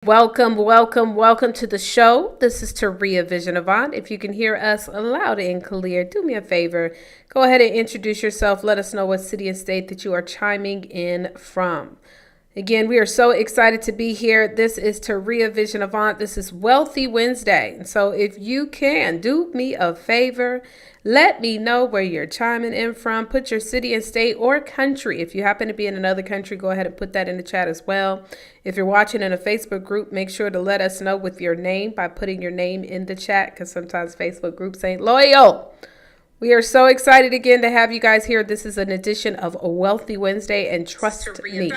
Welcome to the show. This is Taria Vision Avant. If you can hear us loud and clear, do me a favor. Go ahead and introduce yourself. Let us know what city and state that you are chiming in from. Again, we are so excited to be here. This is Taria Vision Avant. This is Wealthy Wednesday. And so if you can, do me a favor. Let me know where you're chiming in from. Put your city and state or country. If you happen to be in another country, go ahead and put that in the chat as well. If you're watching in a Facebook group, make sure to let us know with your name by putting your name in the chat, because sometimes Facebook groups ain't loyal. We are so excited again to have you guys here. This is an edition of a Wealthy Wednesday, and trust me,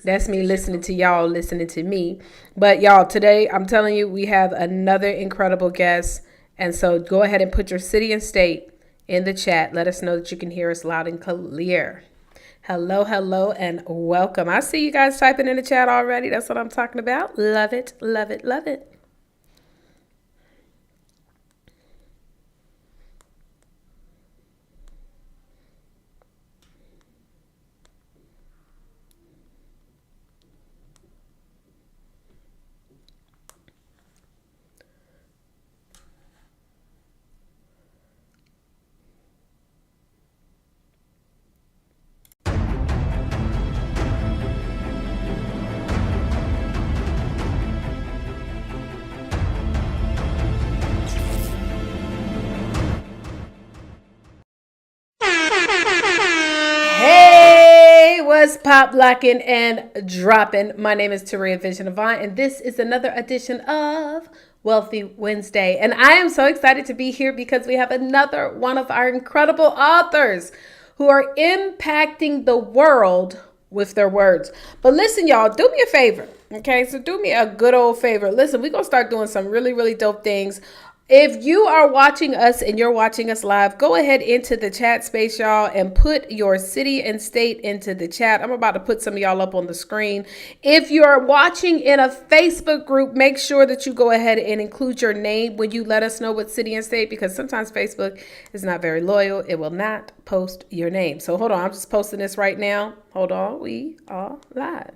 that's me listening to y'all, listening to me. But y'all, today I'm telling you, we have another incredible guest. And so go ahead and put your city and state in the chat. Let us know that you can hear us loud and clear. Hello, and welcome. I see you guys typing in the chat already. That's what I'm talking about. Love it. What's pop, locking, and dropping? My name is Taria Vision Avant, and this is another edition of Wealthy Wednesday. And I am so excited to be here because we have another one of our incredible authors who are impacting the world with their words. But listen, y'all, do me a favor. Okay, so do me a good old favor. Listen, we're going to start doing some really dope things. If you are watching us and you're watching us live, go ahead into the chat space, y'all, and put your city and state into the chat. I'm about to put some of y'all up on the screen. If you're watching in a Facebook group, make sure that you go ahead and include your name when you let us know what city and state, because sometimes Facebook is not very loyal. It will not post your name. So hold on, I'm just posting this right now. Hold on, we are live.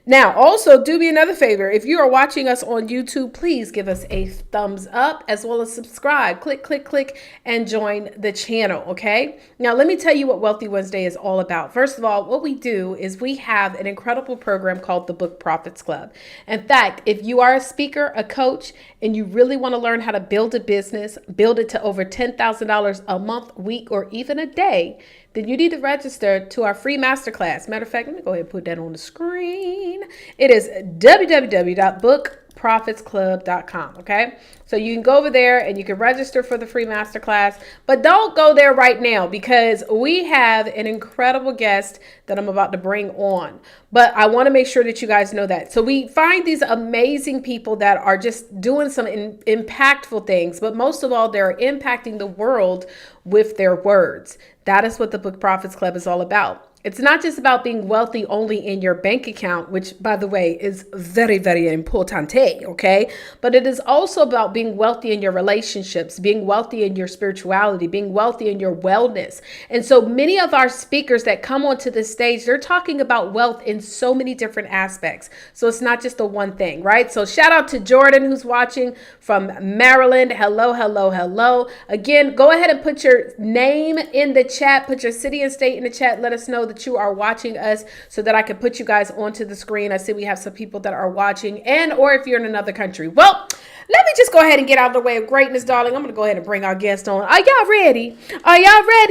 Now, also do me another favor. If you are watching us on YouTube, please give us a thumbs up as well as subscribe. Click, and join the channel, okay? Now, let me tell you what Wealthy Wednesday is all about. First of all, what we do is we have an incredible program called the Book Profits Club. In fact, if you are a speaker, a coach, and you really want to learn how to build a business, build it to over $10,000 a month, week, or even a day, then you need to register to our free masterclass. Matter of fact, let me go ahead and put that on the screen. It is www.bookprofitsclub.com. Okay. So you can go over there and you can register for the free masterclass, but don't go there right now because we have an incredible guest that I'm about to bring on. But I want to make sure that you guys know that. So we find these amazing people that are just doing some impactful things, but most of all, they're impacting the world with their words. That is what the Book Profits Club is all about. It's not just about being wealthy only in your bank account, which, by the way, is very importante, okay? But it is also about being wealthy in your relationships, being wealthy in your spirituality, being wealthy in your wellness. And so many of our speakers that come onto the stage, they're talking about wealth in so many different aspects. So it's not just the one thing, right? So shout out to Jordan, who's watching from Maryland. Hello. Again, go ahead and put your name in the chat, put your city and state in the chat. Let us know that you are watching us so that I can put you guys onto the screen. I see we have some people that are watching, and or if you're in another country. Well, let me just go ahead and get out of the way of greatness, darling. I'm going to go ahead and bring our guest on. Are y'all ready?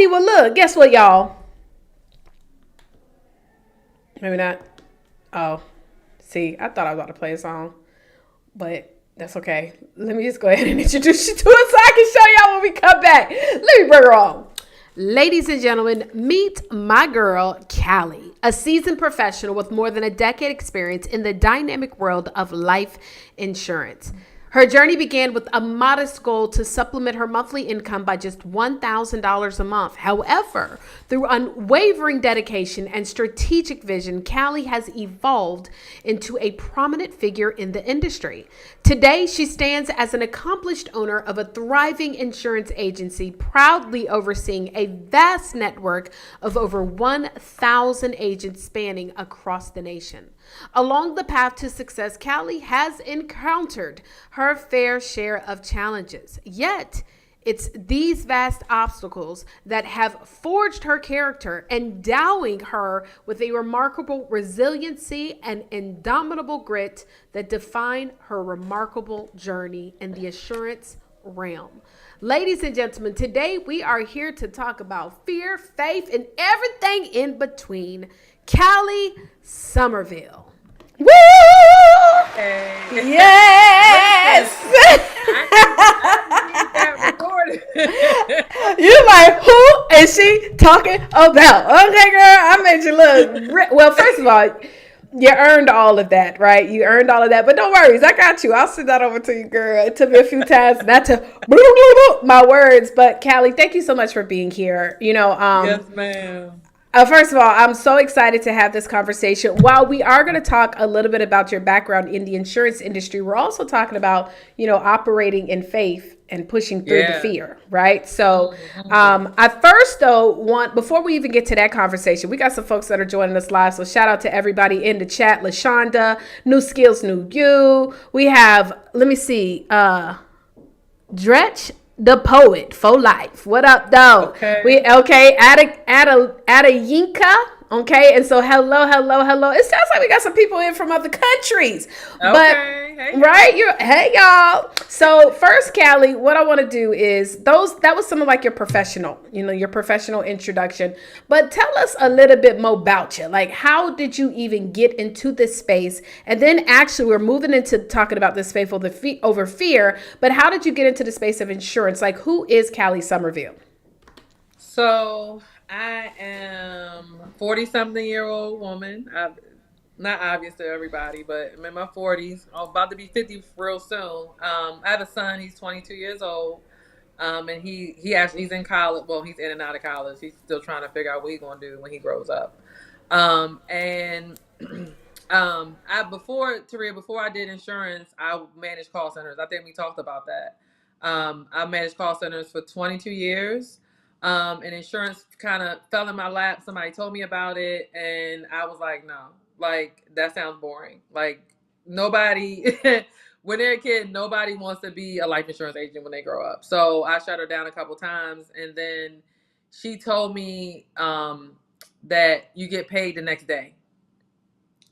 Well, look, guess what, y'all? Maybe not. Oh, see, I thought I was about to play a song, but that's okay. Let me just go ahead and introduce you to her so I can show y'all when we come back. Let me bring her on. Ladies and gentlemen, meet my girl, Kali, a seasoned professional with more than a decade experience in the dynamic world of life insurance. Her journey began with a modest goal to supplement her monthly income by just $1,000 a month. However, through unwavering dedication and strategic vision, Kali has evolved into a prominent figure in the industry. Today, she stands as an accomplished owner of a thriving insurance agency, proudly overseeing a vast network of over 1,000 agents spanning across the nation. Along the path to success, Kali has encountered her fair share of challenges. Yet, it's these vast obstacles that have forged her character, endowing her with a remarkable resiliency and indomitable grit that define her remarkable journey in the assurance realm. Ladies and gentlemen, today we are here to talk about fear, faith, and everything in between. Kali Somerville. Woo! Hey. Yes! You're like, who is she talking about? Okay, girl, I made you look. Well, first of all, you earned all of that, right? You earned all of that. But don't worry, I got you. I'll send that over to you, girl. It took me a few times not to my words. But Kali, thank you so much for being here. Yes, ma'am. First of all, I'm so excited to have this conversation. While we are going to talk a little bit about your background in the insurance industry, we're also talking about, operating in faith and pushing through the fear, right? So I first, though, before we even get to that conversation, we got some folks that are joining us live. So shout out to everybody in the chat. LaShonda, New Skills, New You. We have, let me see, Dretch the Poet for life. What up, though? Okay. Add a Yinka. Okay, and so hello. It sounds like we got some people in from other countries. But Hey, right, hey y'all. So first, Kali, what I want to do is that was some of like your professional introduction. But tell us a little bit more about you. Like, how did you even get into this space? And then actually, we're moving into talking about this faith over fear. But how did you get into the space of insurance? Like, who is Kali Somerville? So I am 40-something-year-old woman. Not obvious to everybody, but I'm in my 40s. I'm about to be 50 real soon. I have a son. He's 22 years old, and he's in college. Well, he's in and out of college. He's still trying to figure out what he's going to do when he grows up. Before I did insurance, I managed call centers. I think we talked about that. I managed call centers for 22 years. And insurance kind of fell in my lap. Somebody told me about it, and I was like, no, like, that sounds boring. Like, nobody, when they're a kid, nobody wants to be a life insurance agent when they grow up. So I shut her down a couple times, and then she told me that you get paid the next day.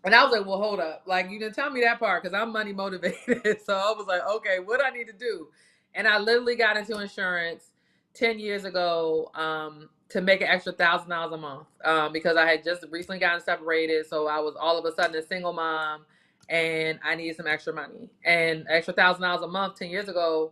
And I was like, well, hold up. Like, you didn't tell me that part because I'm money motivated. So I was like, okay, what do I need to do? And I literally got into insurance 10 years ago to make an extra $1,000 a month because I had just recently gotten separated. So I was all of a sudden a single mom and I needed some extra money. And extra $1,000 a month 10 years ago,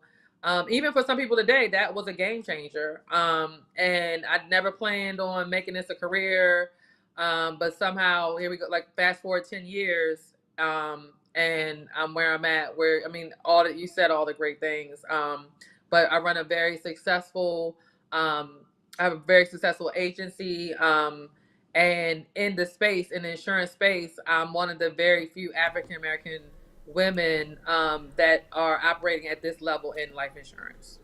even for some people today, that was a game changer. And I'd never planned on making this a career. But somehow, here we go, like fast forward 10 years, and I'm where I'm at, you said all the great things. But I run a very successful, I have a very successful agency. And in the insurance space, I'm one of the very few African-American women that are operating at this level in life insurance.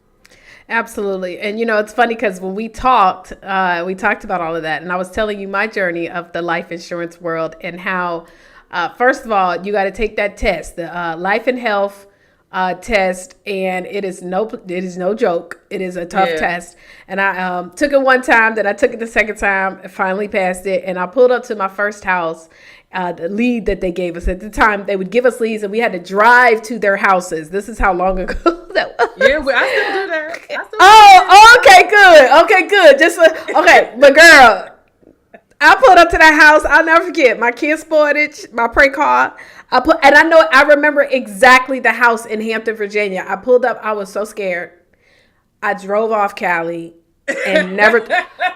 Absolutely. And, it's funny because when we talked about all of that, and I was telling you my journey of the life insurance world and how, first of all, you got to take that test, the life and health test, and it is no joke. It is a tough test. And I took it one time, then I took it the second time, and finally passed it. And I pulled up to my first house, the lead that they gave us. At the time, they would give us leads, and we had to drive to their houses. This is how long ago that was. Yeah, I still do that. Okay, good. Okay, but girl, I pulled up to that house. I'll never forget my kids' sportage, my prank car. I remember exactly the house in Hampton, Virginia. I pulled up. I was so scared. I drove off Kali and never,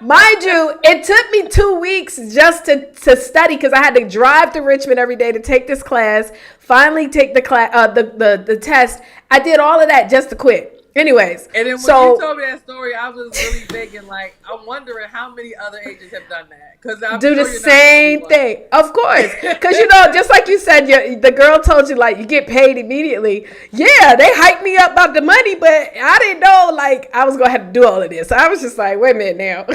mind you, it took me 2 weeks just to study because I had to drive to Richmond every day to take this class, finally take the class, the test. I did all of that just to quit. Anyways, and then when you told me that story, I was really thinking, like, I'm wondering how many other agents have done that. Because I do the same thing, of course. Because just like you said, the girl told you like you get paid immediately. Yeah, they hyped me up about the money, but I didn't know like I was gonna have to do all of this. So I was just like, wait a minute now.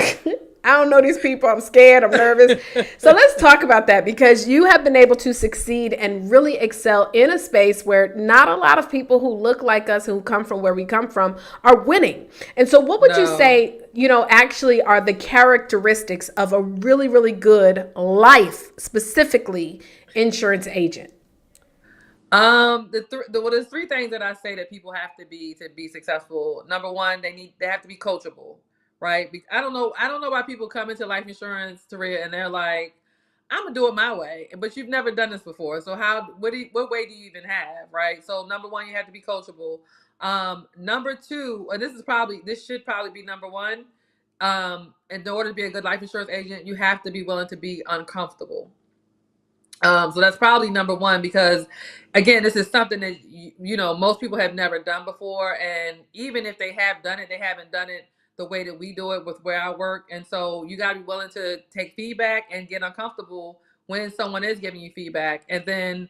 I don't know these people. I'm scared. I'm nervous. So let's talk about that, because you have been able to succeed and really excel in a space where not a lot of people who look like us, who come from where we come from, are winning. And so what would you No. say, actually are the characteristics of a really, really good life, specifically insurance agent? Well, there's three things that I say that people have to be successful. Number one, they have to be coachable, right? I don't know why people come into life insurance, Taria, and they're like, I'm gonna do it my way, but you've never done this before. So what way do you even have, right? So number one, you have to be coachable. Number two, and this should probably be number one. In order to be a good life insurance agent, you have to be willing to be uncomfortable. So that's probably number one, because again, this is something that most people have never done before, and even if they have done it, they haven't done it the way that we do it with where I work. And so you got to be willing to take feedback and get uncomfortable when someone is giving you feedback. And then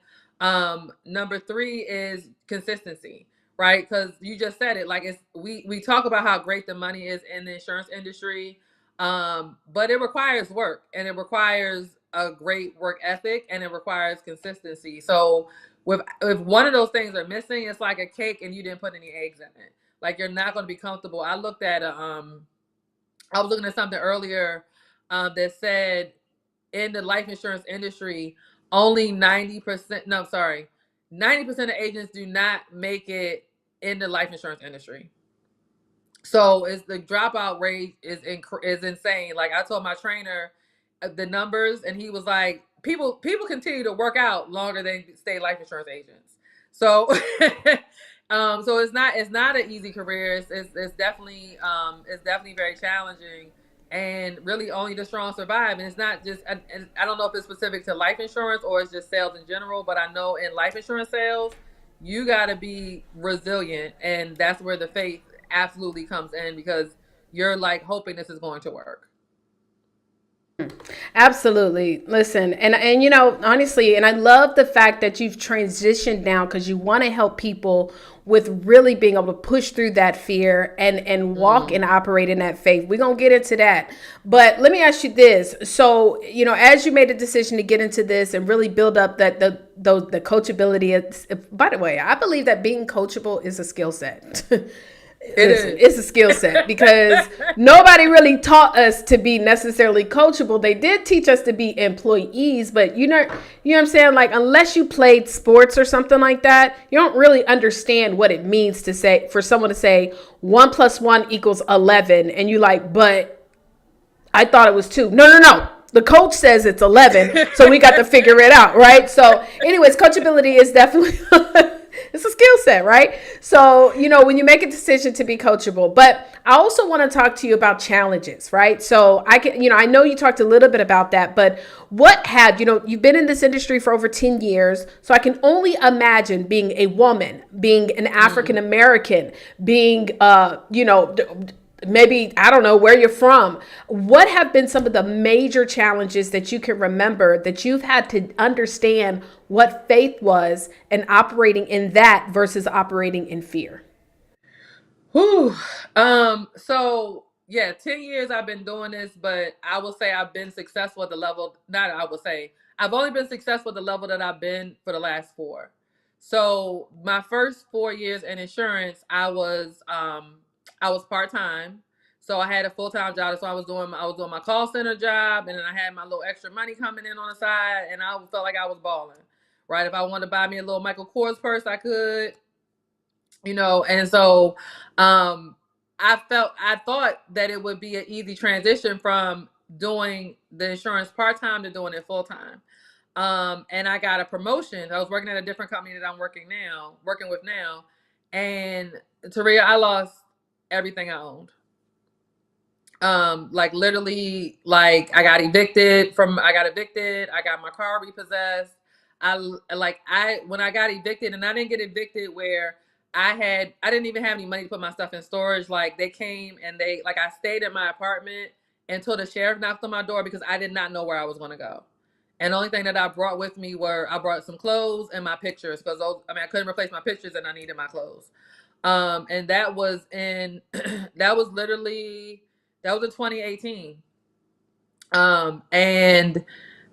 number three is consistency, right? Because you just said it, like we talk about how great the money is in the insurance industry, but it requires work, and it requires a great work ethic, and it requires consistency. So if one of those things are missing, it's like a cake and you didn't put any eggs in it. Like, you're not going to be comfortable. I was looking at something earlier that said in the life insurance industry, only 90%, no, sorry, 90% of agents do not make it in the life insurance industry. So it's the dropout rate is insane. Like, I told my trainer the numbers, and he was like, people continue to work out longer than stay life insurance agents. So so it's not an easy career. It's definitely very challenging, and really only the strong survive. And it's not just, and I don't know if it's specific to life insurance or it's just sales in general, but I know in life insurance sales, you got to be resilient, and that's where the faith absolutely comes in, because you're like hoping this is going to work. Absolutely. Listen, and honestly, and I love the fact that you've transitioned now, because you want to help people with really being able to push through that fear and walk Mm. and operate in that faith. We're going to get into that. But let me ask you this. So, as you made a decision to get into this and really build up the coachability, by the way, I believe that being coachable is a skill set. It Listen, is. it's a skill set, because nobody really taught us to be necessarily coachable. They did teach us to be employees, but you know what I'm saying? Like, unless you played sports or something like that, you don't really understand what it means to say, for someone to say 1 + 1 = 11, and you like, but I thought it was 2. No, no, no. The coach says it's 11, so we got to figure it out, right? So, anyways, coachability is definitely it's a skill set, right? So, when you make a decision to be coachable, but I also want to talk to you about challenges, right? So, I know you talked a little bit about that, but you've been in this industry for over 10 years, so I can only imagine being a woman, being an African Mm. American, being, maybe, I don't know where you're from. What have been some of the major challenges that you can remember that you've had to understand what faith was and operating in that versus operating in fear? Whew. So yeah, 10 years I've been doing this, but I will say I've been successful at the level, not I will say, I've only been successful at the level that I've been for the last four. So my first 4 years in insurance, I was part-time. So I had a full-time job. So I was doing my call center job, and then I had my little extra money coming in on the side, and I felt like I was balling. Right. If I wanted to buy me a little Michael Kors purse, I could, and so um I thought that it would be an easy transition from doing the insurance part-time to doing it full-time. And I got a promotion. I was working at a different company that I'm working with now, and Taria, I lost everything I owned. Like, literally, like, I got evicted, I got my car repossessed. I when I got evicted, and I didn't get evicted where I didn't even have any money to put my stuff in storage. Like, they came and I stayed in my apartment until the sheriff knocked on my door, because I did not know where I was going to go. And the only thing that I brought with me I brought some clothes and my pictures, because I couldn't replace my pictures, and I needed my clothes. And that was in that was literally that was in 2018. And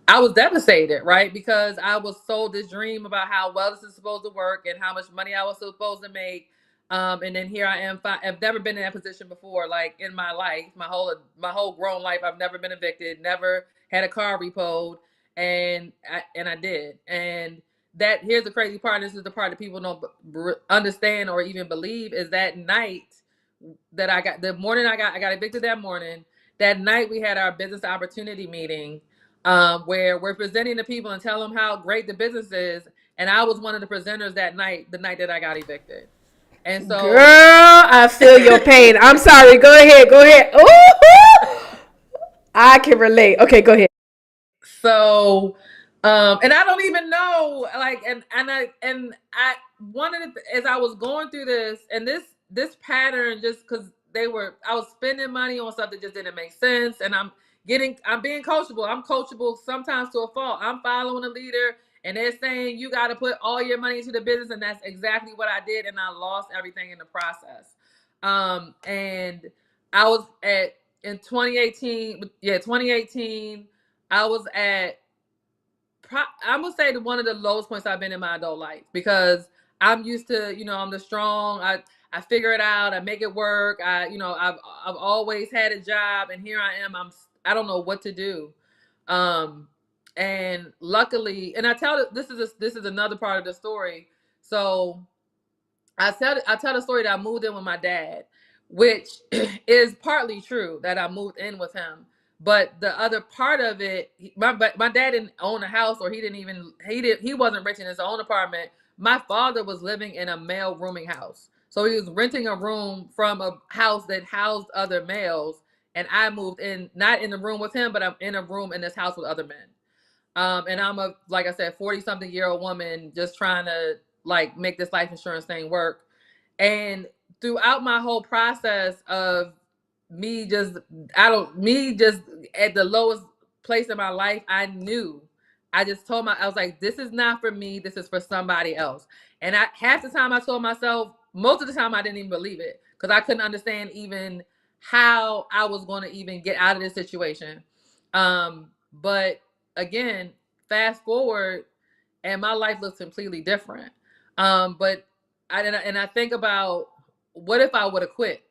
I was devastated, right? Because I was sold this dream about how well this is supposed to work and how much money I was supposed to make. And then here I am. I've never been in that position before, like in my life, my whole grown life. I've never been evicted, never had a car repoed, and I did. And that here's the crazy part. This is the part that people don't understand or even believe is that night that the morning I got evicted that morning. That night we had our business opportunity meeting, where we're presenting to people and tell them how great the business is. And I was one of the presenters that night, the night that I got evicted. And Girl, so, I feel your pain. I'm sorry. Go ahead. Go ahead. Ooh, I can relate. Okay, go ahead. so, and I don't even know, like, and I wanted to, as I was going through this, and this pattern, just because I was spending money on stuff that just didn't make sense, and I'm being coachable. I'm coachable sometimes to a fault. I'm following a leader, and they're saying you got to put all your money into the business, and that's exactly what I did, and I lost everything in the process. And I was at in 2018, yeah, 2018. I was at, I'm gonna say one of the lowest points I've been in my adult life, because I'm used to, I'm the strong. I figure it out. I make it work. I've always had a job, and here I am. I don't know what to do. Um, and luckily, and this is another part of the story. So I tell the story that I moved in with my dad, which is partly true that I moved in with him. But the other part of it, my dad didn't own a house, or he wasn't rich in his own apartment. My father was living in a male rooming house, so he was renting a room from a house that housed other males. And I moved in, not in the room with him, but I'm in a room in this house with other men. And I'm like I said, 40-something-year-old woman just trying to like make this life insurance thing work. And throughout my whole process of me just, me just at the lowest place in my life, I just told I was like, this is not for me. This is for somebody else. And half the time I told myself, most of the time I didn't even believe it, because I couldn't understand even how I was going to even get out of this situation. But again, fast forward, and my life looks completely different. But I think about, what if I would have quit?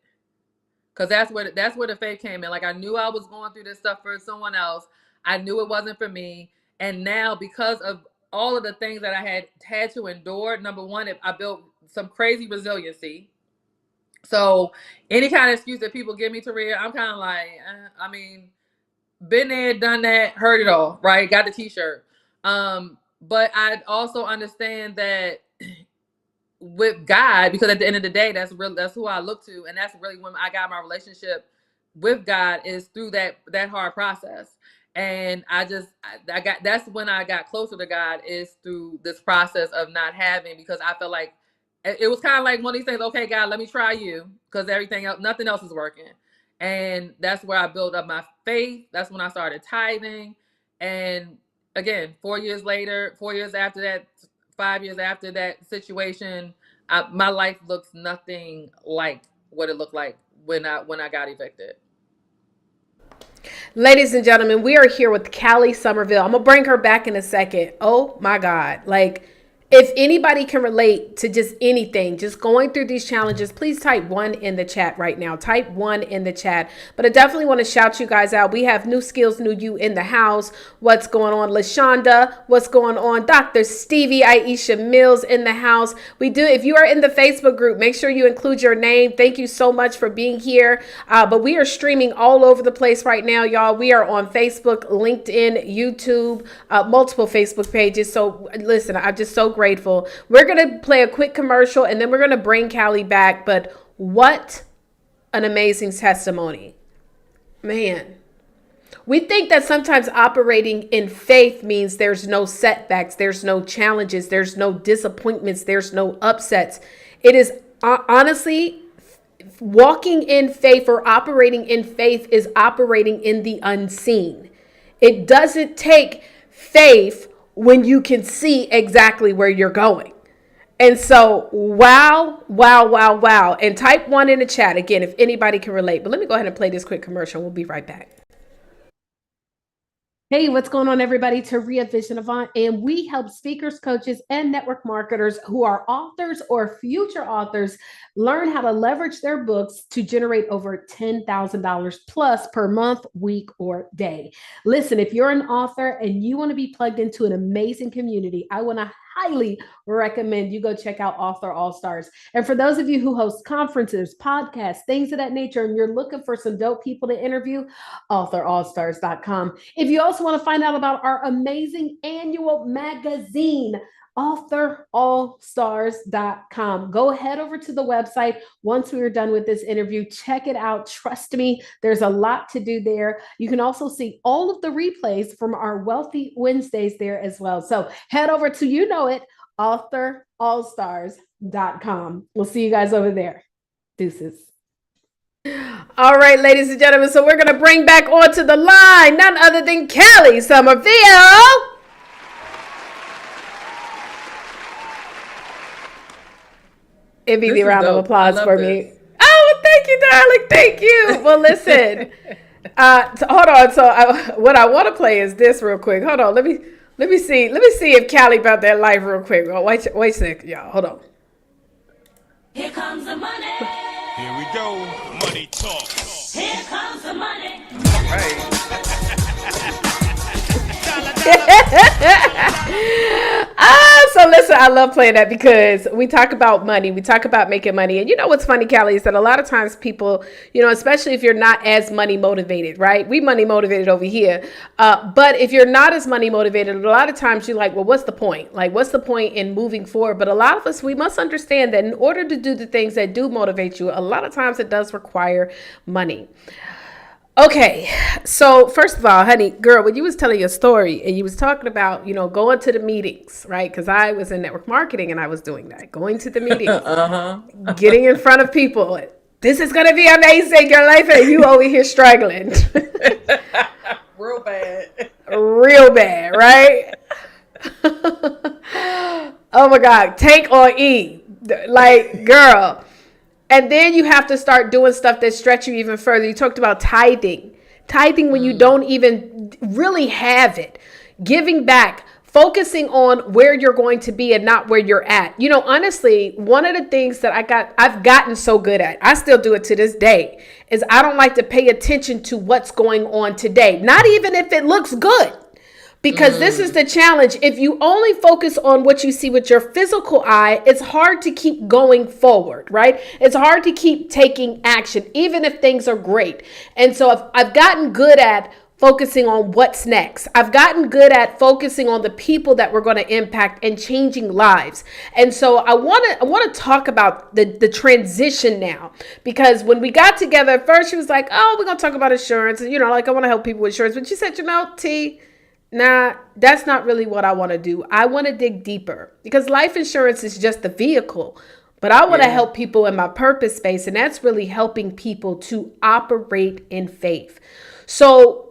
Because that's where the faith came in. Like, I knew I was going through this stuff for someone else. I knew it wasn't for me. And now, because of all of the things that I had to endure, number one, I built some crazy resiliency. So any kind of excuse that people give me, Taria, I'm kind of like, I mean, been there, done that, heard it all, right? Got the t-shirt. But I also understand that with God, because at the end of the day, that's who I look to, and that's really when I got my relationship with God, is through that hard process. And I got that's when I got closer to God, is through this process of not having, because I felt like it was kind of like one of these things. Okay, God, let me try you, because everything else, nothing else is working. And that's where I built up my faith. That's when I started tithing. And again, 4 years later, 4 years after that, 5 years after that situation, my life looks nothing like what it looked like when I got evicted. Ladies and gentlemen, we are here with Kali Somerville. I'm going to bring her back in a second. Oh my God. Like, if anybody can relate to just anything, just going through these challenges, please type one in the chat right now. Type one in the chat. But I definitely want to shout you guys out. We have New Skills, New You in the house. What's going on? LaShonda, what's going on? Dr. Stevie, Aisha Mills in the house. We do, if you are in the Facebook group, make sure you include your name. Thank you so much for being here. But we are streaming all over the place right now, y'all. We are on Facebook, LinkedIn, YouTube, multiple Facebook pages. So listen, I'm just so grateful. We're going to play a quick commercial, and then we're going to bring Kali back. But what an amazing testimony. Man, we think that sometimes operating in faith means there's no setbacks, there's no challenges, there's no disappointments, there's no upsets. It is honestly, walking in faith or operating in faith is operating in the unseen. It doesn't take faith when you can see exactly where you're going. And so, wow, wow, wow, wow. And type one in the chat again if anybody can relate. But let me go ahead and play this quick commercial. We'll be right back. Hey, what's going on, everybody? Taria Vision Avant, and we help speakers, coaches, and network marketers who are authors or future authors learn how to leverage their books to generate over $10,000 plus per month, week, or day. Listen, if you're an author and you want to be plugged into an amazing community, I want to highly recommend you go check out Author All Stars. And for those of you who host conferences, podcasts, things of that nature, and you're looking for some dope people to interview, authorallstars.com. If you also want to find out about our amazing annual magazine, authorallstars.com. Go head over to the website once we are done with this interview. Check it out. Trust me, there's a lot to do there. You can also see all of the replays from our Wealthy Wednesdays there as well. So head over to, you know it, authorallstars.com. We'll see you guys over there. Deuces. All right, ladies and gentlemen, so we're going to bring back onto the line none other than Kali Somerville. Immediate round of applause for me. Oh, thank you, darling. Thank you. Well, listen. Hold on. So, what I want to play is this real quick. Hold on. Let me see. Let me see if Kali about that life real quick. Wait a second, y'all. Hold on. Here comes the money. Here we go. Money talk. Here comes the money. Right. So listen, I love playing that because we talk about money, we talk about making money, and you know what's funny, Kali, is that a lot of times people, you know, especially if you're not as money motivated, right? We money motivated over here, but if you're not as money motivated, a lot of times you're like, well, what's the point? Like, what's the point in moving forward? But a lot of us, we must understand that in order to do the things that do motivate you, a lot of times it does require money. Okay, so first of all, honey, girl, when you was telling your story and you was talking about, you know, going to the meetings, right? Because I was in network marketing and I was doing that, going to the meetings, getting in front of people. This is going to be amazing, your life, and you over here struggling. Real bad. Real bad, right? Oh my God, take or E. Like, girl. And then you have to start doing stuff that stretch you even further. You talked about tithing. Tithing when you don't even really have it. Giving back. Focusing on where you're going to be and not where you're at. You know, honestly, one of the things that I've gotten so good at, I still do it to this day, is I don't like to pay attention to what's going on today. Not even if it looks good. Because this is the challenge. If you only focus on what you see with your physical eye, it's hard to keep going forward, right? It's hard to keep taking action, even if things are great. And so I've gotten good at focusing on what's next. I've gotten good at focusing on the people that we're going to impact and changing lives. And so I want to talk about the transition now, because when we got together at first, she was like, oh, we're going to talk about insurance. And, you know, like, I want to help people with insurance. But she said, you know, T, nah, that's not really what I want to do. I want to dig deeper, because life insurance is just the vehicle. But I want to help people in my purpose space, and that's really helping people to operate in faith. So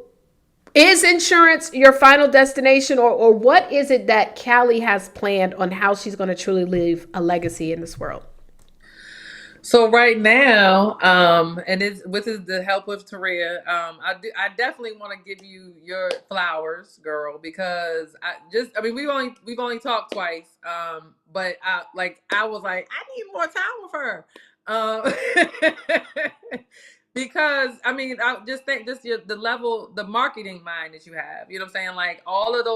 is insurance your final destination, or what is it that Kali has planned on how she's going to truly leave a legacy in this world? So right now, and it's with the help of Taria, I definitely want to give you your flowers, girl, because I mean, we've only talked twice, but I was like, I need more time with her, because I mean, I just think the level, the marketing mind that you have, you know what I'm saying? Like all of the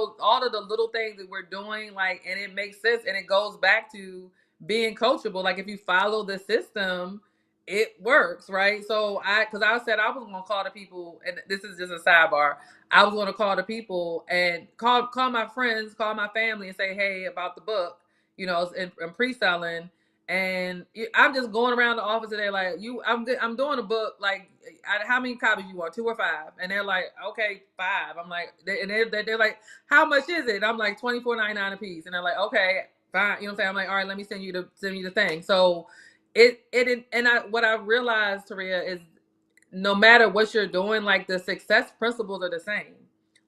little things that we're doing, like, and it makes sense, and it goes back to being coachable. Like if you follow the system, it works, right? So because I said I was gonna call the people, and this is just a sidebar. I was gonna call the people and call my friends, call my family, and say, hey, about the book, you know, and pre-selling. And I'm just going around the office today, like, I'm doing a book, like, how many copies you want, 2 or 5? And they're like, okay, 5. I'm like, they're like, how much is it? I'm like, $24.99 a piece. And they're like, okay, fine. You know what I'm saying? I'm like, all right, let me send you the thing. So what I realized, Taria, is no matter what you're doing, like the success principles are the same.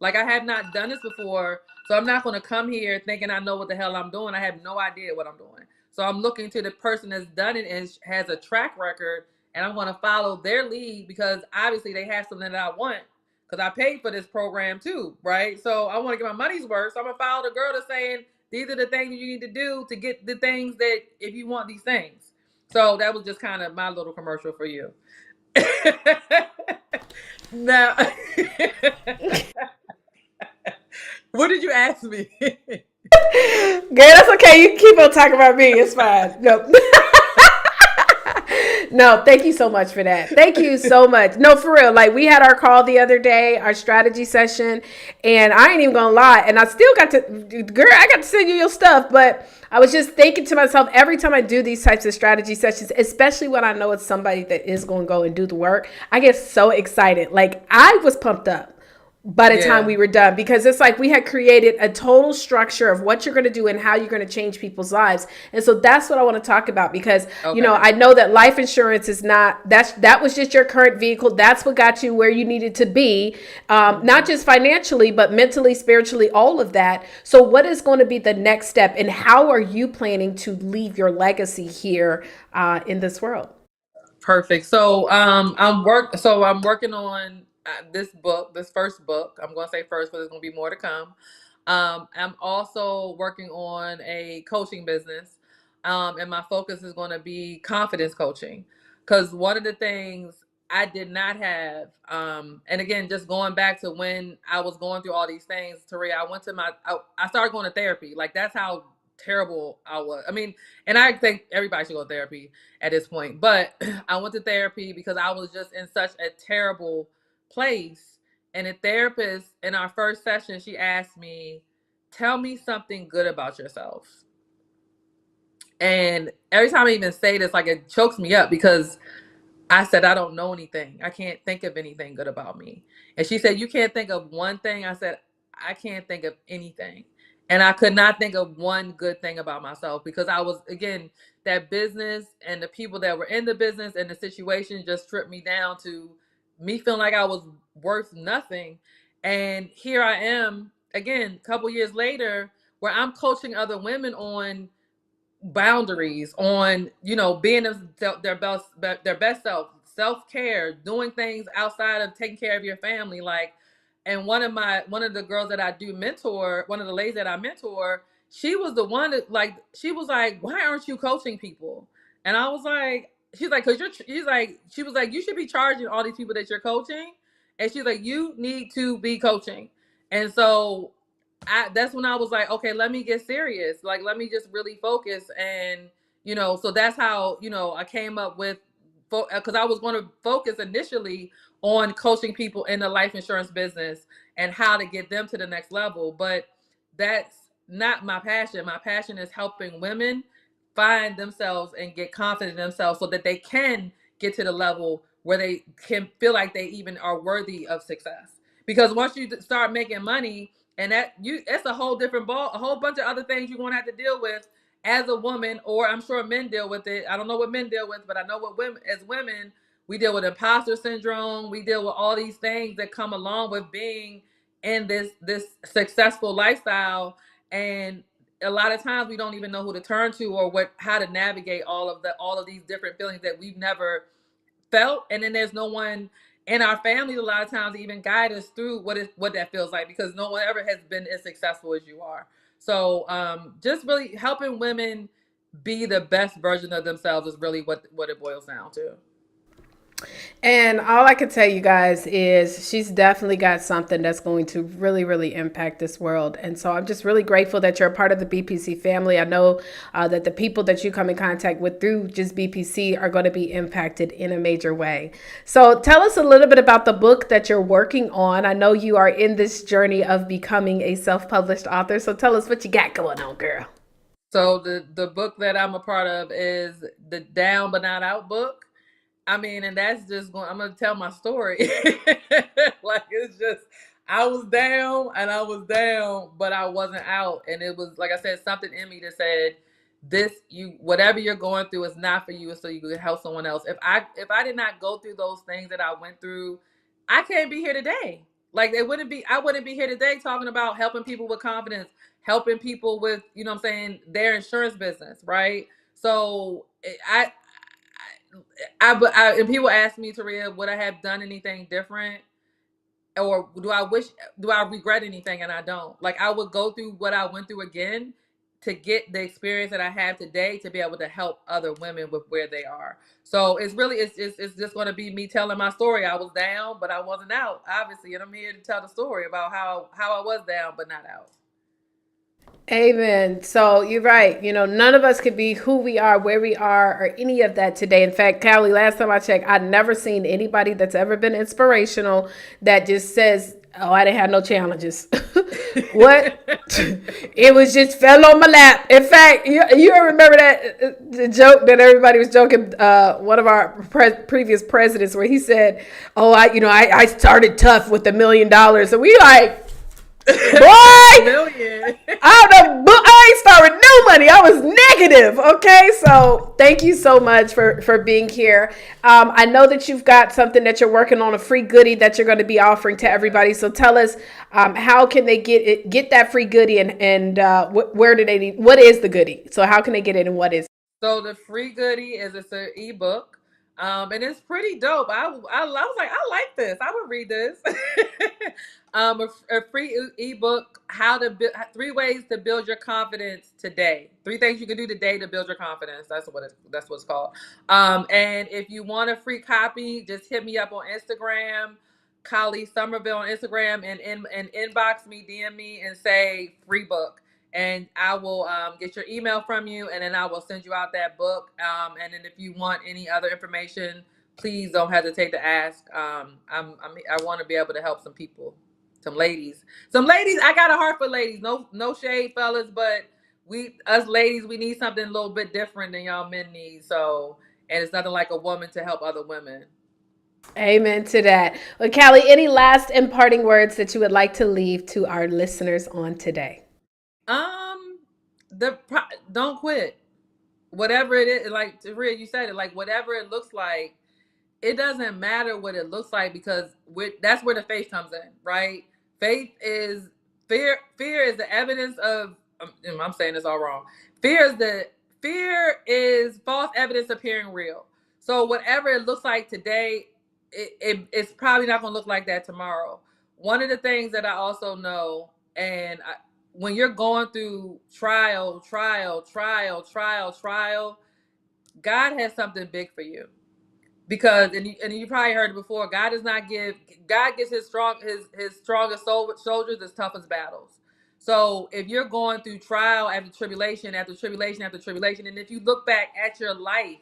Like I have not done this before, so I'm not going to come here thinking I know what the hell I'm doing. I have no idea what I'm doing. So I'm looking to the person that's done it and has a track record, and I'm going to follow their lead, because obviously they have something that I want, because I paid for this program too, right? So I want to get my money's worth. So I'm gonna follow the girl that's saying these are the things you need to do to get the things that if you want these things. So that was just kind of my little commercial for you. Now, what did you ask me? Girl, that's okay. You can keep on talking about me. It's fine. No. No, thank you so much for that. Thank you so much. No, for real. Like, we had our call the other day, our strategy session, and I ain't even gonna lie. And I still got to, girl, I got to send you your stuff, but I was just thinking to myself every time I do these types of strategy sessions, especially when I know it's somebody that is going to go and do the work, I get so excited. Like, I was pumped up by the time we were done, because it's like we had created a total structure of what you're going to do and how you're going to change people's lives. And so that's what I want to talk about, because I know that life insurance is not, that was just your current vehicle. That's what got you where you needed to be, not just financially but mentally, spiritually, all of that. So what is going to be the next step, and how are you planning to leave your legacy here in this world? Perfect. So I'm working on this book, this first book. I'm going to say first, but there's going to be more to come. I'm also working on a coaching business, and my focus is going to be confidence coaching, because one of the things I did not have, and again, just going back to when I was going through all these things, Taria, I started going to therapy. Like, that's how terrible I was. I mean, and I think everybody should go to therapy at this point, but I went to therapy because I was just in such a terrible place. And a therapist in our first session, she asked me, tell me something good about yourself. And every time I even say this, like, it chokes me up, because I said, I don't know anything. I can't think of anything good about me. And she said, you can't think of one thing? I said, I can't think of anything. And I could not think of one good thing about myself, because I was, again, that business and the people that were in the business and the situation just stripped me down to me feeling like I was worth nothing. And here I am again, a couple years later, where I'm coaching other women on boundaries, on being their best self-care, doing things outside of taking care of your family. Like, and one of the girls that I do mentor, one of the ladies that I mentor, she was the one that, like, she was like, why aren't you coaching people? And I was like, she's like, because she was like, you should be charging all these people that you're coaching. And she's like, you need to be coaching. And so that's when I was like, okay, let me get serious. Like, let me just really focus. And, so that's how, I came up with, because I was going to focus initially on coaching people in the life insurance business and how to get them to the next level. But that's not my passion. My passion is helping women find themselves and get confident in themselves so that they can get to the level where they can feel like they even are worthy of success. Because once you start making money, and it's a whole different ball, a whole bunch of other things you're going to have to deal with as a woman, or I'm sure men deal with it. I don't know what men deal with, but I know what women, as women, we deal with imposter syndrome. We deal with all these things that come along with being in this successful lifestyle. And a lot of times we don't even know who to turn to, or how to navigate all of these different feelings that we've never felt. And then there's no one in our family a lot of times to even guide us through what that feels like, because no one ever has been as successful as you are. So just really helping women be the best version of themselves is really what it boils down to. And all I can tell you guys is she's definitely got something that's going to really, really impact this world. And so I'm just really grateful that you're a part of the BPC family. I know that the people that you come in contact with through just BPC are going to be impacted in a major way. So tell us a little bit about the book that you're working on. I know you are in this journey of becoming a self-published author. So tell us what you got going on, girl. So the book that I'm a part of is the Down But Not Out book. I mean, and that's just I'm going to tell my story. Like, it's just, I was down and I was down, but I wasn't out. And it was, like I said, something in me that said, whatever you're going through is not for you. It's so you can help someone else. If I did not go through those things that I went through, I can't be here today. Like, I wouldn't be here today talking about helping people with confidence, helping people with, what I'm saying, their insurance business. Right. So and people ask me, Taria, would I have done anything different? or do I regret anything? And I don't. Like, I would go through what I went through again to get the experience that I have today to be able to help other women with where they are. So it's really, it's just going to be me telling my story. I was down, but I wasn't out, obviously. And I'm here to tell the story about how I was down, but not out. Amen. So you're right. None of us could be who we are, where we are, or any of that today. In fact, Callie, last time I checked, I'd never seen anybody that's ever been inspirational that just says, "Oh, I didn't have no challenges." What? It was just fell on my lap. In fact, you remember that the joke that everybody was joking. One of our previous presidents, where he said, "Oh, I started tough with $1 million," and we like. Boy, Million. I don't know. I ain't starting no money. I was negative. Okay, so thank you so much for being here. I know that you've got something that you're working on, a free goodie that you're going to be offering to everybody. So tell us, how can they get that free goodie, and where do they need? What is the goodie? So how can they get it, and what is it? So the free goodie it's an ebook. And it's pretty dope. I was like, I like this. I would read this. A free ebook, how to build 3 ways to build your confidence today. 3 things you can do today to build your confidence. That's what it's called. And if you want a free copy, just hit me up on Instagram, Kali Somerville on Instagram, and inbox me, DM me, and say free book. And I will get your email from you, and then I will send you out that book. And then if you want any other information, please don't hesitate to ask. I want to be able to help some people, some ladies. I got a heart for ladies. No shade, fellas, but us ladies, we need something a little bit different than y'all men need. So, and it's nothing like a woman to help other women. Amen to that. Well, Callie, any last imparting words that you would like to leave to our listeners on today? Don't quit. Whatever it is, like Taria, you said it, like whatever it looks like, it doesn't matter what it looks like, because that's where the faith comes in, right? Faith is fear. Fear is the evidence of. I'm saying this all wrong. Fear is false evidence appearing real. So whatever it looks like today, it's probably not going to look like that tomorrow. One of the things that I also know, when you're going through trial, God has something big for you. Because you probably heard it before, God gives his strongest soldiers his toughest battles. So if you're going through trial after tribulation after tribulation after tribulation, and if you look back at your life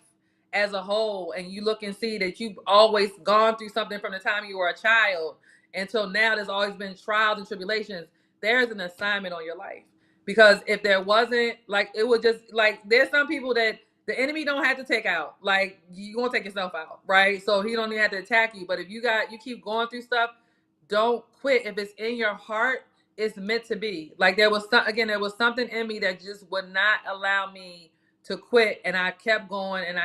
as a whole, and you look and see that you've always gone through something from the time you were a child until now, there's always been trials and tribulations. There's an assignment on your life. Because if there wasn't, like, it would just, like, there's some people that the enemy don't have to take out. Like, you won't take yourself out, right? So he don't even have to attack you. But if you keep going through stuff, don't quit. If it's in your heart, it's meant to be. Like, there was something in me that just would not allow me to quit, and I kept going, and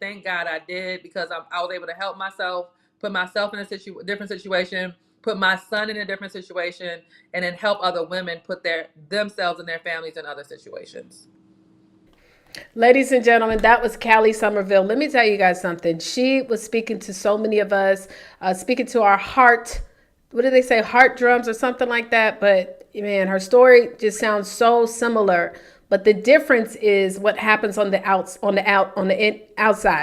thank God I did, because I was able to help myself, put myself in a different situation, put my son in a different situation, and then help other women put themselves and their families in other situations. Ladies and gentlemen, that was Kali Somerville. Let me tell you guys something. She was speaking to so many of us, speaking to our heart. What do they say? Heart drums or something like that. But man, her story just sounds so similar. But the difference is what happens on the outside,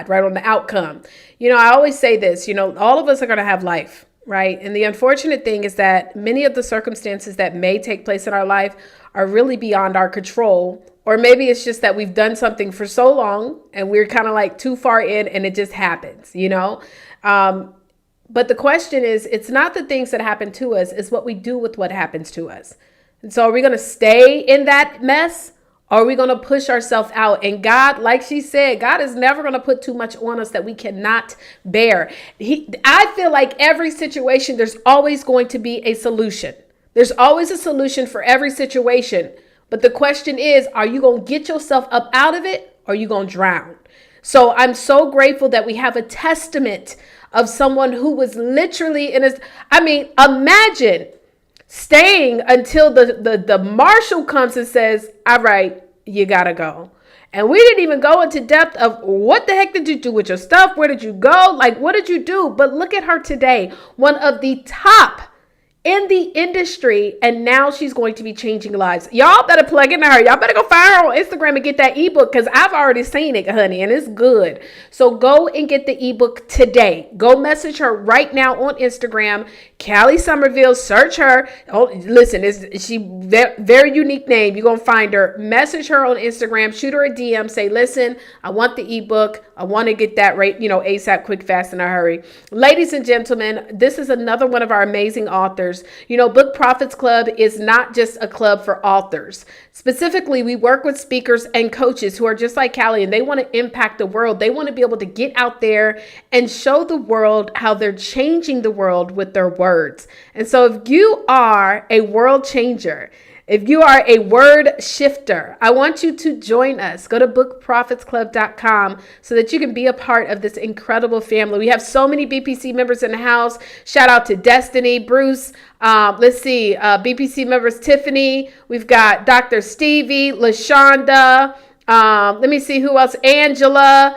right? On the outcome. I always say this, all of us are going to have life, right? And the unfortunate thing is that many of the circumstances that may take place in our life are really beyond our control. Or maybe it's just that we've done something for so long and we're kind of like too far in, and it just happens, But the question is, it's not the things that happen to us, it's what we do with what happens to us. And so are we going to stay in that mess? Or are we going to push ourselves out? And God, like she said, God is never going to put too much on us that we cannot bear. I feel like every situation, there's always going to be a solution. There's always a solution for every situation. But the question is, are you going to get yourself up out of it, or are you going to drown? So I'm so grateful that we have a testament of someone who was literally imagine staying until the marshal comes and says, all right, you got to go. And we didn't even go into depth of what the heck did you do with your stuff? Where did you go? Like, what did you do? But look at her today, one of the top in the industry, and now she's going to be changing lives. Y'all better plug into her. Y'all better go find her on Instagram and get that ebook, because I've already seen it, honey, and it's good. So go and get the ebook today. Go message her right now on Instagram, Kali Somerville. Search her. Oh, listen, she very unique name. You're gonna find her. Message her on Instagram. Shoot her a DM. Say, listen, I want the ebook. I want to get that right, ASAP, quick, fast, in a hurry. Ladies and gentlemen, this is another one of our amazing authors. Book Profits Club is not just a club for authors. Specifically, we work with speakers and coaches who are just like Kali, and they want to impact the world. They want to be able to get out there and show the world how they're changing the world with their words. And so if you are a world changer, if you are a word shifter, I want you to join us. Go to bookprofitsclub.com so that you can be a part of this incredible family. We have so many BPC members in the house. Shout out to Destiny, Bruce. BPC members, Tiffany. We've got Dr. Stevie, LaShonda. Let me see who else. Angela.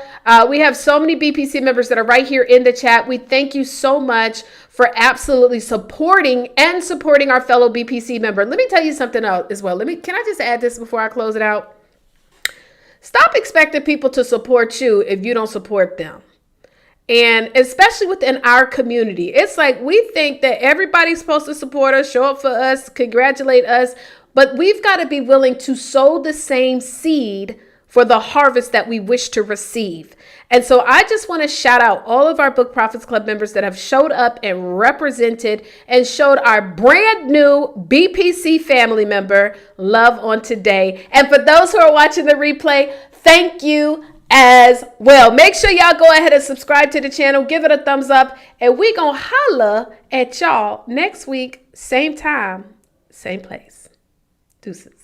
We have so many BPC members that are right here in the chat. We thank you so much for absolutely supporting our fellow BPC member. Let me tell you something else as well. Can I just add this before I close it out? Stop expecting people to support you if you don't support them. And especially within our community, it's like we think that everybody's supposed to support us, show up for us, congratulate us, but we've got to be willing to sow the same seed for the harvest that we wish to receive. And so I just want to shout out all of our Book Profits Club members that have showed up and represented and showed our brand new BPC family member love on today. And for those who are watching the replay, thank you as well. Make sure y'all go ahead and subscribe to the channel, give it a thumbs up, and we gonna holla at y'all next week, same time, same place. Deuces.